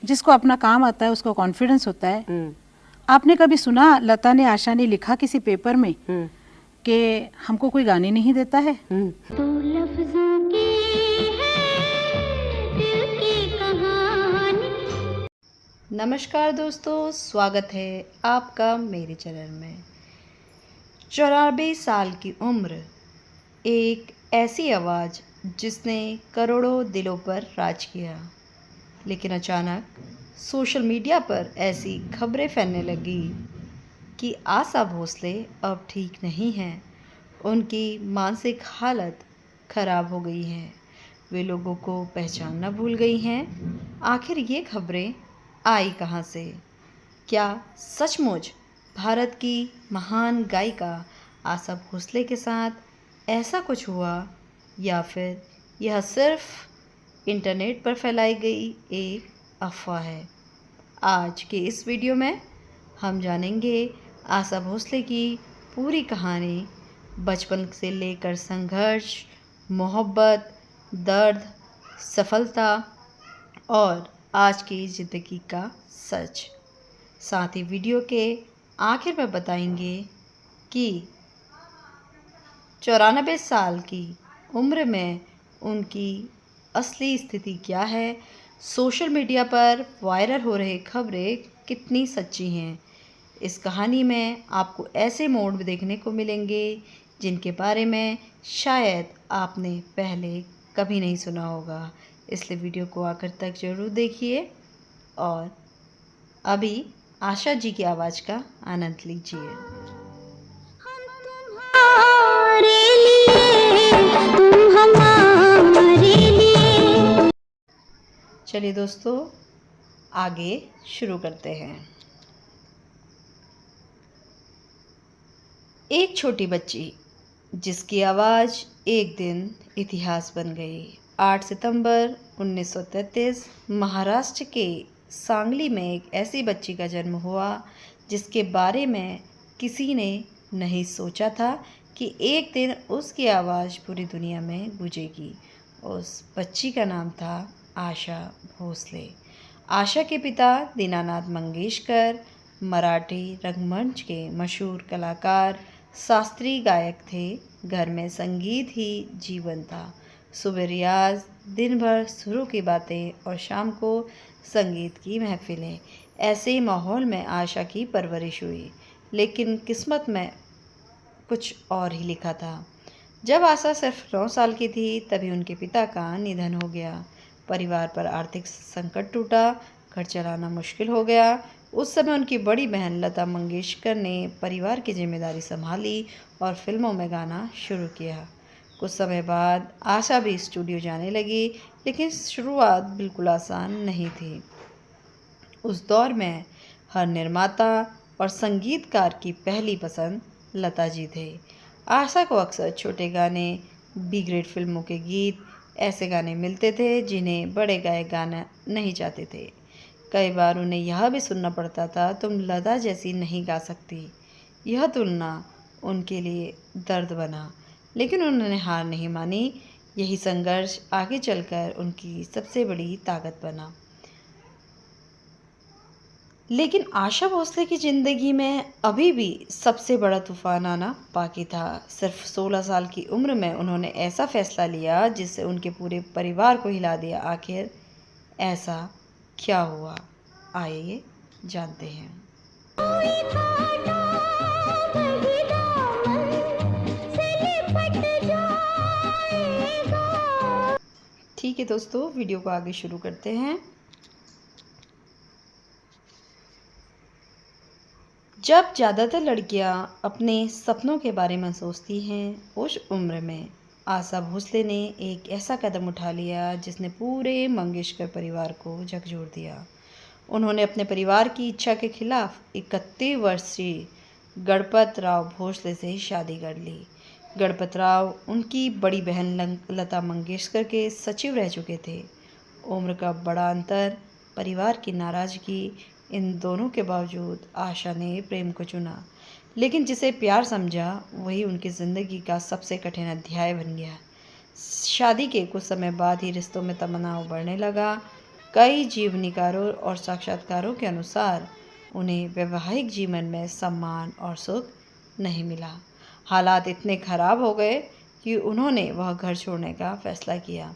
जिसको अपना काम आता है उसको कॉन्फिडेंस होता है। आपने कभी सुना लता ने आशा ने लिखा किसी पेपर में कि हमको कोई गाने नहीं देता है? तो लफ्ज़ों की है दिल की कहानी। नमस्कार दोस्तों, स्वागत है आपका मेरे चैनल में। 94 साल की उम्र, एक ऐसी आवाज़ जिसने करोड़ों दिलों पर राज किया। लेकिन अचानक सोशल मीडिया पर ऐसी खबरें फैलने लगी कि आशा भोसले अब ठीक नहीं हैं। उनकी मानसिक हालत खराब हो गई है। वे लोगों को पहचानना भूल गई हैं। आखिर ये खबरें आई कहाँ से? क्या सचमुच भारत की महान गायिका आशा भोसले के साथ ऐसा कुछ हुआ, या फिर यह सिर्फ इंटरनेट पर फैलाई गई एक अफवाह है? आज के इस वीडियो में हम जानेंगे आशा भोसले की पूरी कहानी, बचपन से लेकर संघर्ष, मोहब्बत, दर्द, सफलता और आज की ज़िंदगी का सच। साथ ही वीडियो के आखिर में बताएंगे कि 94 साल की उम्र में उनकी असली स्थिति क्या है, सोशल मीडिया पर वायरल हो रही खबरें कितनी सच्ची हैं। इस कहानी में आपको ऐसे मोड़ भी देखने को मिलेंगे जिनके बारे में शायद आपने पहले कभी नहीं सुना होगा। इसलिए वीडियो को आखिर तक ज़रूर देखिए और अभी आशा जी की आवाज़ का आनंद लीजिए। हमारे लिए, तुम हमारे लिए। चलिए दोस्तों, आगे शुरू करते हैं। एक छोटी बच्ची जिसकी आवाज़ एक दिन इतिहास बन गई। 8 सितंबर 1933 महाराष्ट्र के सांगली में एक ऐसी बच्ची का जन्म हुआ जिसके बारे में किसी ने नहीं सोचा था कि एक दिन उसकी आवाज़ पूरी दुनिया में गूंजेगी। उस बच्ची का नाम था आशा भोसले। आशा के पिता दीनानाथ मंगेशकर मराठी रंगमंच के मशहूर कलाकार, शास्त्रीय गायक थे। घर में संगीत ही जीवन था। सुबह रियाज, दिन भर सुरों की बातें और शाम को संगीत की महफिलें। ऐसे माहौल में आशा की परवरिश हुई, लेकिन किस्मत में कुछ और ही लिखा था। जब आशा सिर्फ 9 साल की थी तभी उनके पिता का निधन हो गया। परिवार पर आर्थिक संकट टूटा, घर चलाना मुश्किल हो गया। उस समय उनकी बड़ी बहन लता मंगेशकर ने परिवार की जिम्मेदारी संभाली और फिल्मों में गाना शुरू किया। कुछ समय बाद आशा भी स्टूडियो जाने लगी, लेकिन शुरुआत बिल्कुल आसान नहीं थी। उस दौर में हर निर्माता और संगीतकार की पहली पसंद लता जी थे। आशा को अक्सर छोटे गाने, बी ग्रेड फिल्मों के गीत, ऐसे गाने मिलते थे जिन्हें बड़े गायक गाना नहीं चाहते थे। कई बार उन्हें यह भी सुनना पड़ता था, तुम लता जैसी नहीं गा सकती। यह तुलना उनके लिए दर्द बना, लेकिन उन्होंने हार नहीं मानी। यही संघर्ष आगे चलकर उनकी सबसे बड़ी ताकत बना। लेकिन आशा भोसले की ज़िंदगी में अभी भी सबसे बड़ा तूफान आना बाकी था। सिर्फ 16 साल की उम्र में उन्होंने ऐसा फैसला लिया जिससे उनके पूरे परिवार को हिला दिया। आखिर ऐसा क्या हुआ, आइए जानते हैं। कोई कांटा वही दामन से लिपट जाएगा। ठीक है दोस्तों, वीडियो को आगे शुरू करते हैं। जब ज़्यादातर लड़कियां अपने सपनों के बारे में सोचती हैं, उस उम्र में आशा भोसले ने एक ऐसा कदम उठा लिया जिसने पूरे मंगेशकर परिवार को झकझोर दिया। उन्होंने अपने परिवार की इच्छा के खिलाफ 31 वर्षीय गणपत राव भोसले से शादी कर ली। गणपत राव उनकी बड़ी बहन लता मंगेशकर के सचिव रह चुके थे। उम्र का बड़ा अंतर, परिवार की नाराज़गी, इन दोनों के बावजूद आशा ने प्रेम को चुना। लेकिन जिसे प्यार समझा वही उनकी ज़िंदगी का सबसे कठिन अध्याय बन गया। शादी के कुछ समय बाद ही रिश्तों में तनाव बढ़ने लगा। कई जीवनीकारों और साक्षात्कारों के अनुसार उन्हें वैवाहिक जीवन में सम्मान और सुख नहीं मिला। हालात इतने खराब हो गए कि उन्होंने वह घर छोड़ने का फैसला किया।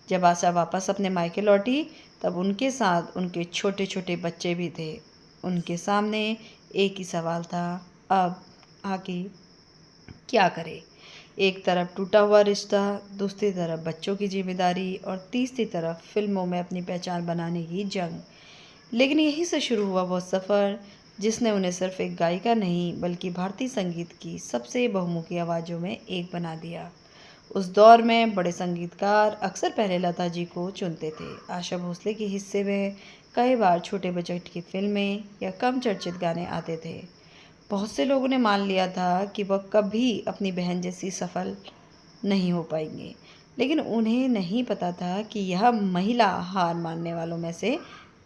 जब आशा वापस अपने मायके लौटी तब उनके साथ उनके छोटे छोटे बच्चे भी थे। उनके सामने एक ही सवाल था, अब आगे क्या करे। एक तरफ टूटा हुआ रिश्ता, दूसरी तरफ बच्चों की जिम्मेदारी और तीसरी तरफ फिल्मों में अपनी पहचान बनाने की जंग। लेकिन यहीं से शुरू हुआ वो सफ़र जिसने उन्हें सिर्फ एक गायिका नहीं बल्कि भारतीय संगीत की सबसे बहुमुखी आवाज़ों में एक बना दिया। उस दौर में बड़े संगीतकार अक्सर पहले लता जी को चुनते थे। आशा भोसले के हिस्से में कई बार छोटे बजट की फिल्में या कम चर्चित गाने आते थे। बहुत से लोगों ने मान लिया था कि वह कभी अपनी बहन जैसी सफल नहीं हो पाएंगे, लेकिन उन्हें नहीं पता था कि यह महिला हार मानने वालों में से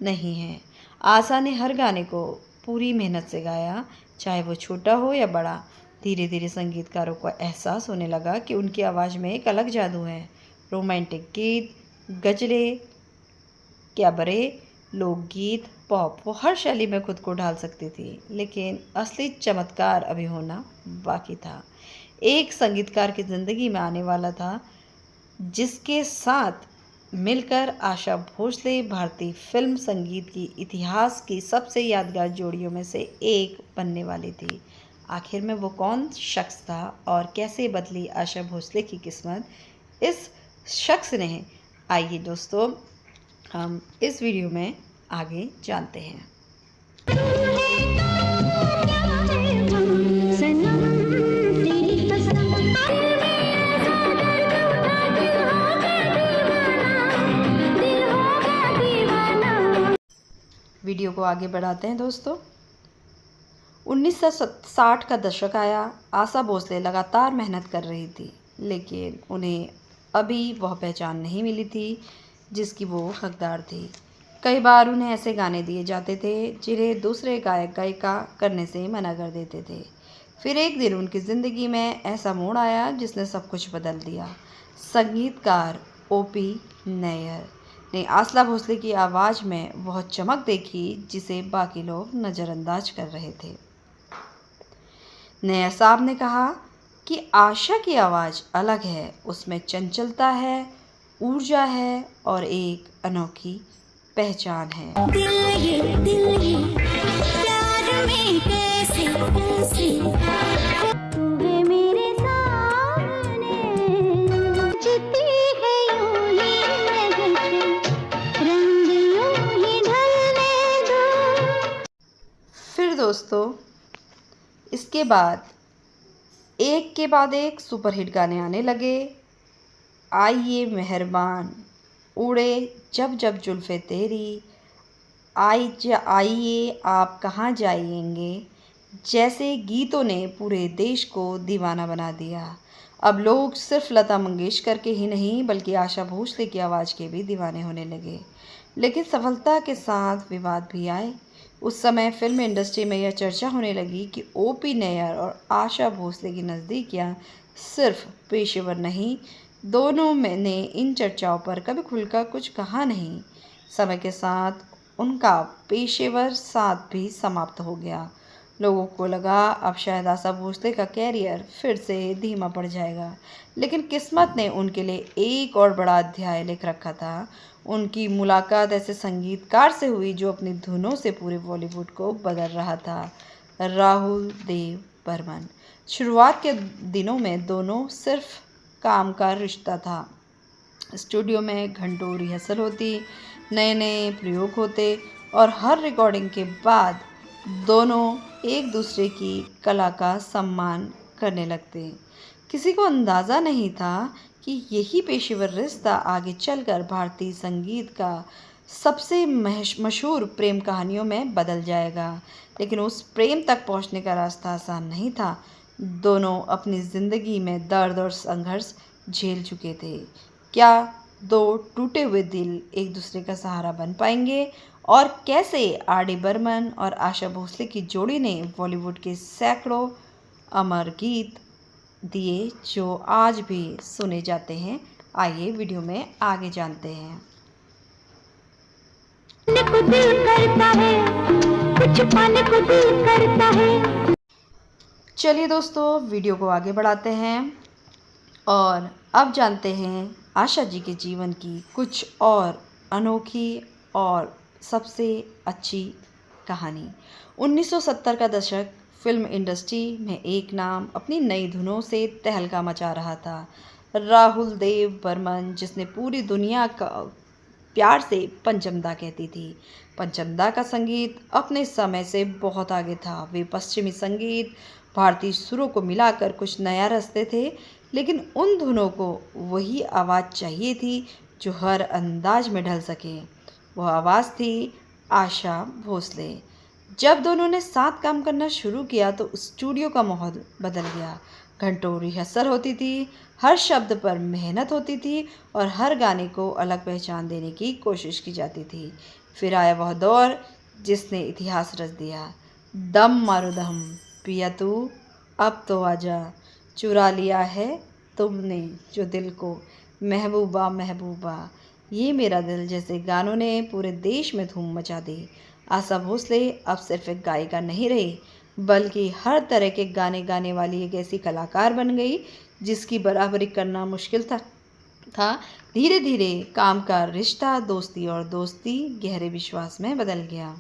नहीं है। आशा ने हर गाने को पूरी मेहनत से गाया, चाहे वो छोटा हो या बड़ा। धीरे धीरे संगीतकारों को एहसास होने लगा कि उनकी आवाज़ में एक अलग जादू है। रोमांटिक गीत, गज़लें, कैबरे, लोकगीत, पॉप, वो हर शैली में खुद को ढाल सकती थी। लेकिन असली चमत्कार अभी होना बाकी था। एक संगीतकार की ज़िंदगी में आने वाला था जिसके साथ मिलकर आशा भोसले भारतीय फिल्म संगीत की इतिहास की सबसे यादगार जोड़ियों में से एक बनने वाली थी। आखिर में वो कौन शख्स था और कैसे बदली आशा भोसले की किस्मत इस शख्स ने? आइए दोस्तों, हम इस वीडियो में आगे जानते हैं। वीडियो को आगे बढ़ाते हैं दोस्तों। 1960 का दशक आया। आशा भोसले लगातार मेहनत कर रही थी, लेकिन उन्हें अभी वह पहचान नहीं मिली थी जिसकी वो हकदार थी। कई बार उन्हें ऐसे गाने दिए जाते थे जिन्हें दूसरे गायक गायिका करने से मना कर देते थे। फिर एक दिन उनकी ज़िंदगी में ऐसा मोड़ आया जिसने सब कुछ बदल दिया। संगीतकार ओपी नैयर ने आशा भोसले की आवाज़ में वह चमक देखी जिसे बाकी लोग नज़रअंदाज कर रहे थे। नैयर साहब ने कहा कि आशा की आवाज़ अलग है, उसमें चंचलता है, ऊर्जा है और एक अनोखी पहचान है। दिल ये प्यार में कैसे तू है मेरे सामने, जीती है यूं ही महके, रंग यूं ही ढलने दो। फिर दोस्तों इसके बाद एक के बाद एक सुपरहिट गाने आने लगे। आइए मेहरबान, उड़े जब जब जुल्फ़े तेरी, आइए आप कहाँ जाएंगे जैसे गीतों ने पूरे देश को दीवाना बना दिया। अब लोग सिर्फ लता मंगेशकर के ही नहीं बल्कि आशा भोसले की आवाज़ के भी दीवाने होने लगे। लेकिन सफलता के साथ विवाद भी आए। उस समय फिल्म इंडस्ट्री में यह चर्चा होने लगी कि ओपी नैयर और आशा भोसले की नज़दीकियाँ सिर्फ पेशेवर नहीं, दोनों ने इन चर्चाओं पर कभी खुलकर कुछ कहा नहीं। समय के साथ उनका पेशेवर साथ भी समाप्त हो गया। लोगों को लगा अब शायद आशा भोसले का कैरियर फिर से धीमा पड़ जाएगा, लेकिन किस्मत ने उनके लिए एक और बड़ा अध्याय लिख रखा था। उनकी मुलाकात ऐसे संगीतकार से हुई जो अपनी धुनों से पूरे बॉलीवुड को बदल रहा था, राहुल देव बर्मन। शुरुआत के दिनों में दोनों सिर्फ काम का रिश्ता था। स्टूडियो में घंटों रिहर्सल होती, नए नए प्रयोग होते और हर रिकॉर्डिंग के बाद दोनों एक दूसरे की कला का सम्मान करने लगते। किसी को अंदाज़ा नहीं था कि यही पेशेवर रिश्ता आगे चलकर भारतीय संगीत का सबसे मशहूर प्रेम कहानियों में बदल जाएगा। लेकिन उस प्रेम तक पहुंचने का रास्ता आसान नहीं था। दोनों अपनी ज़िंदगी में दर्द और संघर्ष झेल चुके थे। क्या दो टूटे हुए दिल एक दूसरे का सहारा बन पाएंगे? और कैसे आर.डी. बर्मन और आशा भोसले की जोड़ी ने बॉलीवुड के सैकड़ों अमर गीत दिए जो आज भी सुने जाते हैं? आइए वीडियो में आगे जानते हैं। को दिल करता है, कुछ पाने को दिल करता है। चलिए दोस्तों, वीडियो को आगे बढ़ाते हैं और अब जानते हैं आशा जी के जीवन की कुछ और अनोखी और सबसे अच्छी कहानी। 1970 का दशक फिल्म इंडस्ट्री में एक नाम अपनी नई धुनों से तहलका मचा रहा था, राहुल देव बर्मन, जिसने पूरी दुनिया का प्यार से पंचमदा कहती थी। पंचमदा का संगीत अपने समय से बहुत आगे था। वे पश्चिमी संगीत, भारतीय सुरों को मिलाकर कुछ नया रचते थे, लेकिन उन धुनों को वही आवाज़ चाहिए थी जो हर अंदाज में ढल सके। वह आवाज़ थी आशा भोसले। जब दोनों ने साथ काम करना शुरू किया तो स्टूडियो का माहौल बदल गया। घंटों रिहर्सल होती थी, हर शब्द पर मेहनत होती थी और हर गाने को अलग पहचान देने की कोशिश की जाती थी। फिर आया वह दौर जिसने इतिहास रच दिया। दम मारो दम, पिया तू अब तो आजा, चुरा लिया है तुमने जो दिल को, महबूबा महबूबा, ये मेरा दिल जैसे गानों ने पूरे देश में धूम मचा दी। आशा भोसले अब सिर्फ एक गायिका नहीं रही, बल्कि हर तरह के गाने गाने वाली एक ऐसी कलाकार बन गई जिसकी बराबरी करना मुश्किल था। धीरे धीरे काम का रिश्ता दोस्ती और दोस्ती गहरे विश्वास में बदल गया।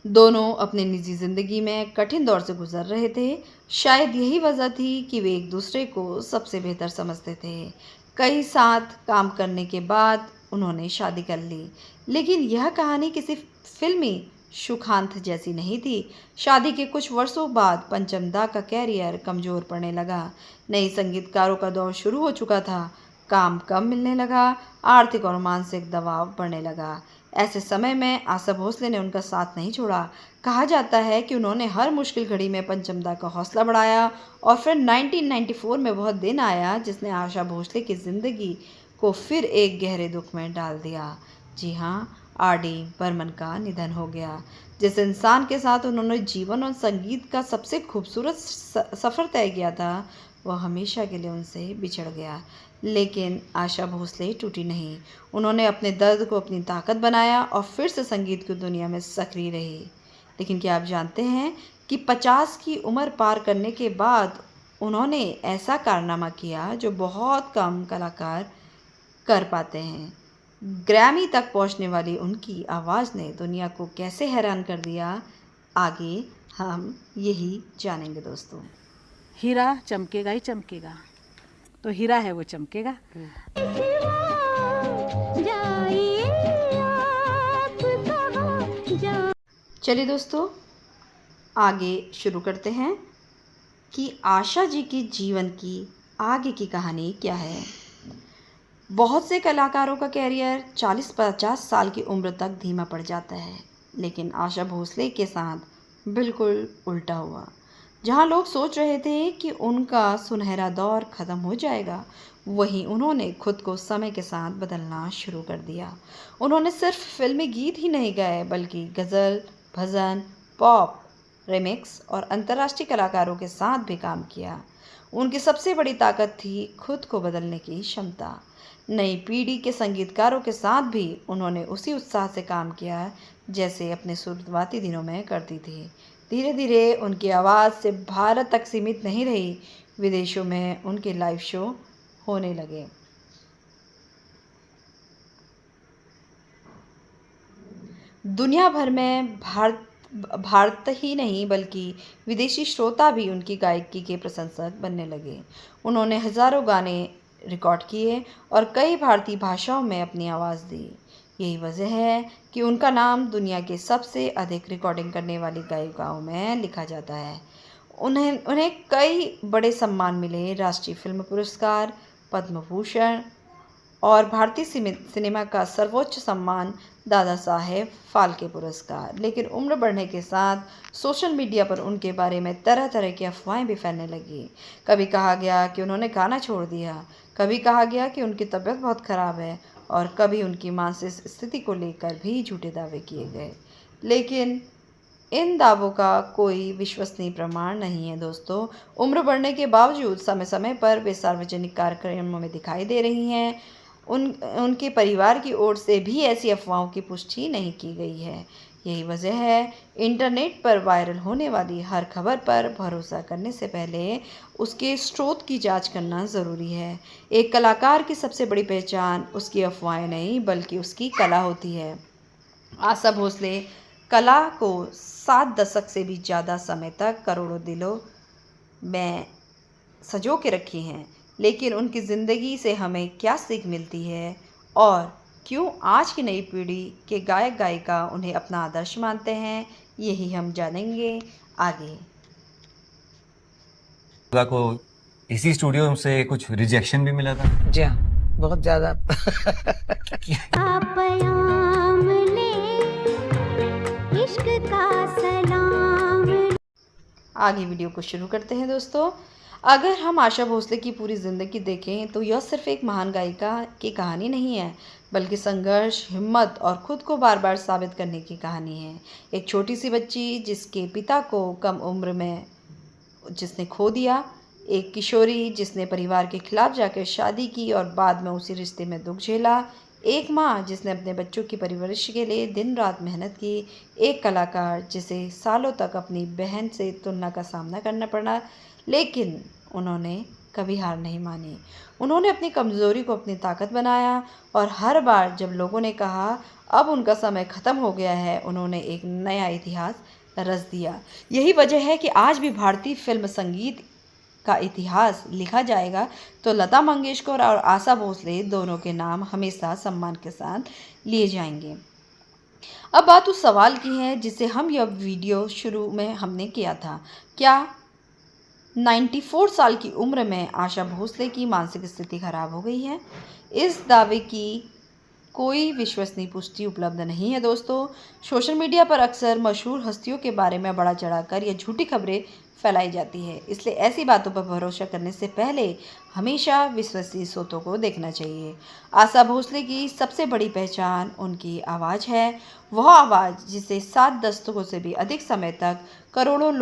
दोनों अपनी निजी ज़िंदगी में कठिन दौर से गुजर रहे थे। शायद यही वजह थी कि वे एक दूसरे को सबसे बेहतर समझते थे। कई साथ काम करने के बाद उन्होंने शादी कर ली, लेकिन यह कहानी किसी फिल्मी सुखांत जैसी नहीं थी। शादी के कुछ वर्षों बाद पंचमदा का कैरियर कमज़ोर पड़ने लगा। नई संगीतकारों का दौर शुरू हो चुका था, काम कम मिलने लगा, आर्थिक और मानसिक दबाव बढ़ने लगा। ऐसे समय में आशा भोसले ने उनका साथ नहीं छोड़ा। कहा जाता है कि उन्होंने हर मुश्किल घड़ी में पंचमदा का हौसला बढ़ाया और फिर 1994 में वह दिन आया जिसने आशा भोसले की ज़िंदगी को फिर एक गहरे दुख में डाल दिया। जी हाँ, आर.डी. बर्मन का निधन हो गया। जिस इंसान के साथ उन्होंने जीवन और संगीत का सबसे खूबसूरत सफ़र तय किया था, वह हमेशा के लिए उनसे बिछड़ गया। लेकिन आशा भोसले टूटी नहीं। उन्होंने अपने दर्द को अपनी ताकत बनाया और फिर से संगीत की दुनिया में सक्रिय रही। लेकिन क्या आप जानते हैं कि 50 की उम्र पार करने के बाद उन्होंने ऐसा कारनामा किया जो बहुत कम कलाकार कर पाते हैं। ग्रैमी तक पहुंचने वाली उनकी आवाज़ ने दुनिया को कैसे हैरान कर दिया, आगे हम यही जानेंगे दोस्तों। हीरा चमकेगा ही चमकेगा, तो हीरा है वो चमकेगा। चलिए दोस्तों, आगे शुरू करते हैं कि आशा जी के जीवन की आगे की कहानी क्या है। बहुत से कलाकारों का कैरियर 40-50 साल की उम्र तक धीमा पड़ जाता है, लेकिन आशा भोसले के साथ बिल्कुल उल्टा हुआ। जहां लोग सोच रहे थे कि उनका सुनहरा दौर ख़त्म हो जाएगा, वहीं उन्होंने खुद को समय के साथ बदलना शुरू कर दिया। उन्होंने सिर्फ फिल्मी गीत ही नहीं गाए, बल्कि गज़ल, भजन, पॉप, रिमिक्स और अंतर्राष्ट्रीय कलाकारों के साथ भी काम किया। उनकी सबसे बड़ी ताकत थी खुद को बदलने की क्षमता। नई पीढ़ी के संगीतकारों के साथ भी उन्होंने उसी उत्साह से काम किया जैसे अपने शुरुआती दिनों में करती थी। धीरे धीरे उनकी आवाज़ सिर्फ भारत तक सीमित नहीं रही, विदेशों में उनके लाइव शो होने लगे। दुनिया भर में भारत ही नहीं बल्कि विदेशी श्रोता भी उनकी गायकी के प्रशंसक बनने लगे। उन्होंने हज़ारों गाने रिकॉर्ड किए और कई भारतीय भाषाओं में अपनी आवाज़ दी। यही वजह है कि उनका नाम दुनिया के सबसे अधिक रिकॉर्डिंग करने वाली गायिकाओं में लिखा जाता है। उन्हें कई बड़े सम्मान मिले, राष्ट्रीय फिल्म पुरस्कार, पद्म भूषण और भारतीय सिनेमा का सर्वोच्च सम्मान दादा साहेब फाल्के पुरस्कार। लेकिन उम्र बढ़ने के साथ सोशल मीडिया पर उनके बारे में तरह तरह की अफवाहें भी फैलने लगी। कभी कहा गया कि उन्होंने गाना छोड़ दिया, कभी कहा गया कि उनकी तबीयत बहुत ख़राब है और कभी उनकी मानसिक स्थिति को लेकर भी झूठे दावे किए गए। लेकिन इन दावों का कोई विश्वसनीय प्रमाण नहीं है दोस्तों। उम्र बढ़ने के बावजूद समय समय पर वे सार्वजनिक कार्यक्रमों में दिखाई दे रही हैं। उनके परिवार की ओर से भी ऐसी अफवाहों की पुष्टि नहीं की गई है। यही वजह है इंटरनेट पर वायरल होने वाली हर खबर पर भरोसा करने से पहले उसके स्रोत की जांच करना ज़रूरी है। एक कलाकार की सबसे बड़ी पहचान उसकी अफवाहें नहीं बल्कि उसकी कला होती है। आशा भोसले कला को 7 दशक से भी ज़्यादा समय तक करोड़ों दिलों में सजो के रखी हैं, लेकिन उनकी ज़िंदगी से हमें क्या सीख मिलती है और क्यों आज की नई पीढ़ी के गायक गायिका उन्हें अपना आदर्श मानते हैं, यही हम जानेंगे आगे। को इसी स्टूडियो से कुछ रिजेक्शन भी मिला था? जी हाँ, बहुत ज़्यादा। आप आयाम ले, इश्क का सलाम। आगे वीडियो को शुरू करते हैं दोस्तों। अगर हम आशा भोसले की पूरी ज़िंदगी देखें तो यह सिर्फ एक महान गायिका की कहानी नहीं है, बल्कि संघर्ष, हिम्मत और खुद को बार बार साबित करने की कहानी है। एक छोटी सी बच्ची जिसके पिता को कम उम्र में जिसने खो दिया, एक किशोरी जिसने परिवार के खिलाफ जाकर शादी की और बाद में उसी रिश्ते में दुख झेला, एक माँ जिसने अपने बच्चों की परवरिश के लिए दिन रात मेहनत की, एक कलाकार जिसे सालों तक अपनी बहन से तुलना का सामना करना पड़ा, लेकिन उन्होंने कभी हार नहीं मानी। उन्होंने अपनी कमज़ोरी को अपनी ताकत बनाया और हर बार जब लोगों ने कहा अब उनका समय ख़त्म हो गया है, उन्होंने एक नया इतिहास रच दिया। यही वजह है कि आज भी भारतीय फिल्म संगीत का इतिहास लिखा जाएगा तो लता मंगेशकर और आशा भोसले दोनों के नाम हमेशा सम्मान के साथ लिए जाएंगे। अब बात उस सवाल की है जिसे हम यह वीडियो शुरू में हमने किया था। क्या 94 साल की उम्र में आशा भोसले की मानसिक स्थिति खराब हो गई है? इस दावे की कोई विश्वसनीय पुष्टि उपलब्ध नहीं है दोस्तों। सोशल मीडिया पर अक्सर मशहूर हस्तियों के बारे में बढ़ा चढ़ाकर या झूठी खबरें फैलाई जाती है, इसलिए ऐसी बातों पर भरोसा करने से पहले हमेशा विश्वसनीय स्रोतों को देखना चाहिए। आशा भोसले की सबसे बड़ी पहचान उनकी आवाज़ है, वह आवाज़ जिसे 7 दशकों से भी अधिक समय तक करोड़ों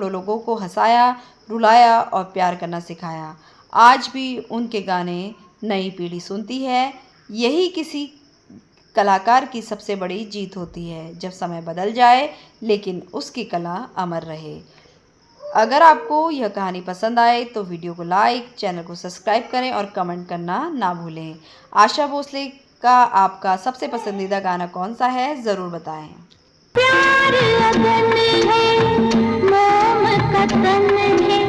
लोगों को हंसाया, रुलाया और प्यार करना सिखाया। आज भी उनके गाने नई पीढ़ी सुनती है। यही किसी कलाकार की सबसे बड़ी जीत होती है, जब समय बदल जाए लेकिन उसकी कला अमर रहे। अगर आपको यह कहानी पसंद आए तो वीडियो को लाइक, चैनल को सब्सक्राइब करें और कमेंट करना ना भूलें। आशा भोसले का आपका सबसे पसंदीदा गाना कौन सा है, ज़रूर बताएं। प्यार अगन है, मोम का तन है।